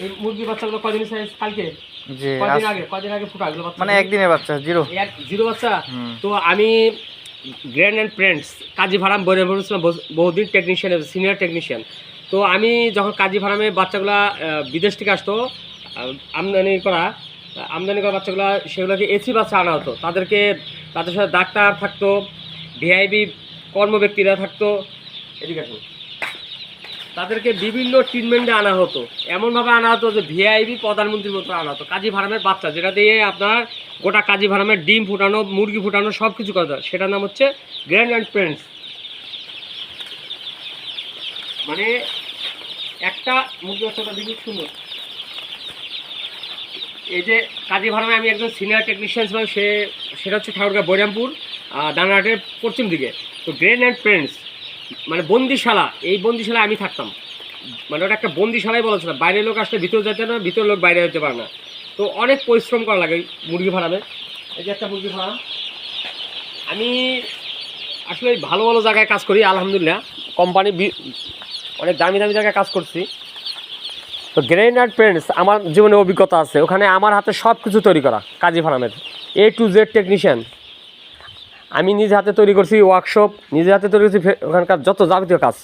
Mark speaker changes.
Speaker 1: এই মুরগির বাচ্চাগুলো কদিন সাইজ কালকে
Speaker 2: জি
Speaker 1: কদিন আগে ফুটা এগুলো বাচ্চা
Speaker 2: মানে একদিনের বাচ্চা জিরো
Speaker 1: জিরো বাচ্চা। তো আমি grand and friends Kazi farm বইছিলাম বহুদিন টেকনিশিয়ান, সিনিয়র টেকনিশিয়ান। তো আমি যখন কাজী ফার্মে বাচ্চাগুলা বিদেশ থেকে আসতো আমদানি করা বাচ্চাগুলো, সেগুলোকে এসি বাচ্চা আনা হতো। তাদের সাথে ডাক্তার থাকতো, ভিআইপি কর্মব্যক্তিরা থাকতো, এদিকে আসুন, তাদেরকে বিভিন্ন ট্রিটমেন্টে আনা হতো, এমনভাবে আনা হতো যে ভিআইপি প্রধানমন্ত্রীর মতো আনা হতো। কাজী ফার্মের বাচ্চা যেটা দিয়ে আপনার গোটা কাজী ফার্মের ডিম ফুটানো, মুরগি ফুটানো সব কিছু করা যায়, সেটার নাম হচ্ছে গ্র্যান্ড অ্যান্ড ফ্রেন্ডস। মানে একটা মুরগি বাচ্চাটা দেখি সুন্দর। এই যে কাজী ফার্মে আমি একজন সিনিয়র টেকনিশিয়ান ছিলাম, সেটা হচ্ছে ঠাকুরগাঁ বৈরামপুর দানাহাটের পশ্চিম দিকে। তো গ্র্যান্ড অ্যান্ড ফ্রেন্ডস মানে বন্দিশালা, এই বন্দিশালায় আমি থাকতাম। মানে ওটা একটা বন্দিশালাই বলা ছিল, বাইরের লোক আসলে ভিতরে যেতে না, ভিতরের লোক বাইরে যেতে পারে না। তো অনেক পরিশ্রম করা লাগে মুরগি ফার্মে। এই যে একটা মুরগি ফার্ম, আমি আসলে ভালো ভালো জায়গায় কাজ করি আলহামদুলিল্লাহ, কোম্পানি অনেক দামি দামি জায়গায় কাজ করছি। তো গ্র্যান্ড অ্যান্ড ফ্রেন্ডস আমার জীবনে অভিজ্ঞতা আছে, ওখানে আমার হাতে সব কিছু তৈরি করা কাজী ফার্মের A to Z টেকনিশিয়ান। আমি নিজে হাতে তৈরি করছি ওয়ার্কশপ, নিজে হাতে তৈরি করছি ওখানকার যত যাবতীয় কাজ।